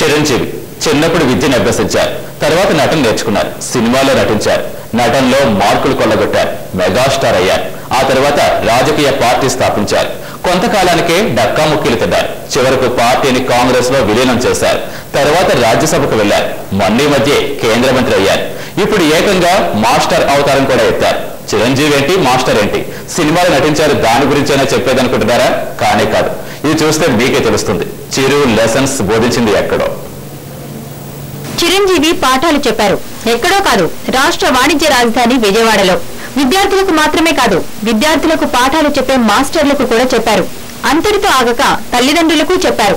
చిరంజీవి చిన్నప్పుడు విద్యను అభ్యసించారు. తర్వాత నటన నేర్చుకున్నారు. సినిమాలో నటించారు. నటనలో మార్కులు కొల్లగొట్టారు. మెగాస్టార్ అయ్యారు. ఆ తర్వాత రాజకీయ పార్టీ స్థాపించారు. కొంతకాలానికే డక్కాముక్కీలు తిన్నారు. చివరకు పార్టీని కాంగ్రెస్ లో విలీనం చేశారు. తర్వాత రాజ్యసభకు వెళ్లారు. మొన్న మధ్య కేంద్ర మంత్రి అయ్యారు. ఇప్పుడు ఏకంగా మాస్టర్ అవతారం కూడా ఎత్తారు. చిరంజీవి ఏంటి, మాస్టర్ ఏంటి? సినిమాలో నటించారు, దాని గురించైనా చెప్పేదనుకుంటున్నారా? కానే కాదు. ఇది చూస్తే మీకే తెలుస్తుంది. చిరు లెసన్స్ బోధించింది ఎక్కడో. చిరంజీవి పాఠాలు చెప్పారు. ఎక్కడో కాదు, రాష్ట్ర వాణిజ్య రాజధాని విజయవాడలో. విద్యార్థులకు మాత్రమే కాదు, విద్యార్థులకు పాఠాలు చెప్పే మాస్టర్లకు కూడా చెప్పారు. అంతటితో ఆగక తల్లిదండ్రులకు చెప్పారు.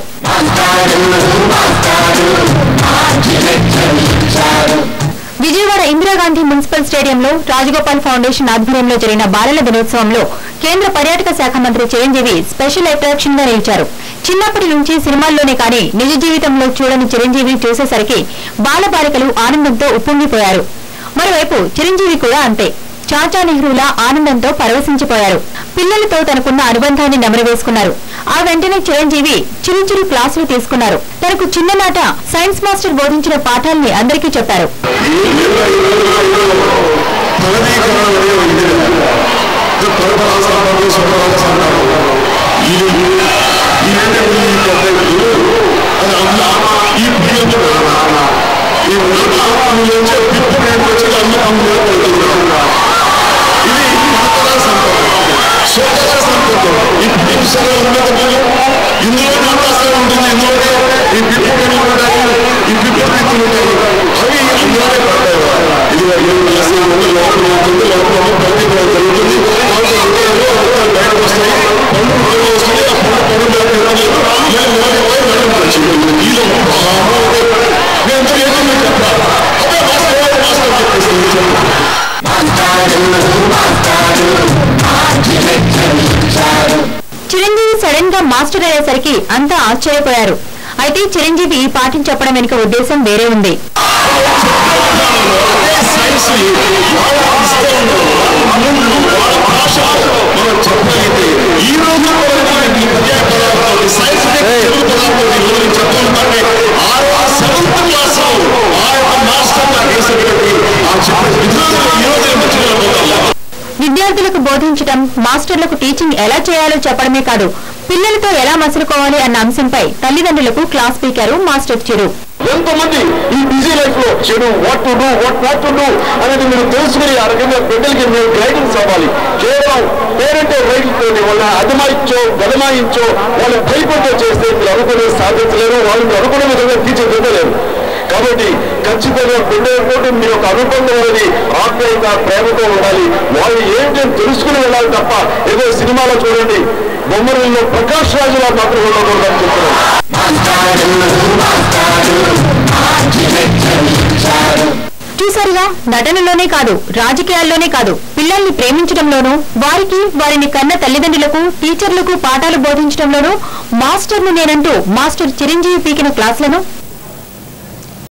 విజయవాడ ఇందిరాగాంధీ మున్సిపల్ స్టేడియంలో రాజగోపాల్ ఫౌండేషన్ ఆధ్వర్యంలో జరిగిన బాలల దినోత్సవంలో కేంద్ర పర్యాటక శాఖ మంత్రి చిరంజీవి స్పెషల్ అట్రాక్షన్ గా నిలిచారు. చిన్నప్పటి నుంచి సినిమాల్లోనే కానీ నిజ జీవితంలో చూడని చిరంజీవి చూసేసరికి బాలబాలికలు ఆనందంతో ఉప్పొంగిపోయారు. మరోవైపు చిరంజీవి కూడా అంతే. చాచా నెహ్రూలా ఆనందంతో పరవశించిపోయారు. పిల్లలతో తనకున్న అనుబంధాన్ని నెమరవేసుకున్నారు. ఆ వెంటనే చిరంజీవి చిరు క్లాసులు తీసుకున్నారు. తనకు చిన్ననాట సైన్స్ మాస్టర్ బోధించిన పాఠాల్ని అందరికీ చెప్పారు. చిరంజీవి సడన్ గా మాస్టర్ అయ్యేసరికి అంతా ఆశ్చర్యపోయారు. అయితే చిరంజీవి ఈ పాఠం చెప్పడం వెనుక ఉద్దేశం వేరే ఉంది. విద్యార్థులకు బోధించడం, మాస్టర్లకు టీచింగ్ ఎలా చేయాలో చెప్పడమే కాదు, పిల్లలతో ఎలా మసులుకోవాలి అన్న అంశంపై తల్లిదండ్రులకు క్లాస్ స్పీకర్ మాస్టర్ చిరు. ఎంతమంది ఈ బిజీ లైఫ్ లో చెడు వాట్ టు డూ అనేది మీరు తెలుసుకుని ఆ రకంగా బిడ్డలకి మీరు గైడెన్స్ అవ్వాలి. కేవలం పేరెంటే రైతులతో వాళ్ళ అదమాయించో గదమాయించో వాళ్ళు భయపడితో చేస్తే మీరు అనుకునే సాధించలేరు. వాళ్ళని అనుకునే విధంగా తీర్చిదిద్దలేరు. కాబట్టి ఖచ్చితంగా బిడ్డలతో మీ యొక్క అనుబంధం అనేది ఆప్యాయత ప్రేమతో ఉండాలి. వాళ్ళు ఏంటని తెలుసుకుని వెళ్ళాలి తప్ప ఏదో సినిమాలో చూడండి బొమ్మలలో ప్రకాష్ రాజులా మాత్రం ఉండకూడదని చెప్తున్నాను. చూసారుగా, నటనలోనే కాదు, రాజకీయాల్లోనే కాదు, పిల్లల్ని ప్రేమించడంలోనూ, వారిని కన్న తల్లిదండ్రులకు, టీచర్లకు పాఠాలు బోధించడంలోనూ మాస్టర్ను నేనంటూ మాస్టర్ చిరంజీవి పీకిన క్లాసులను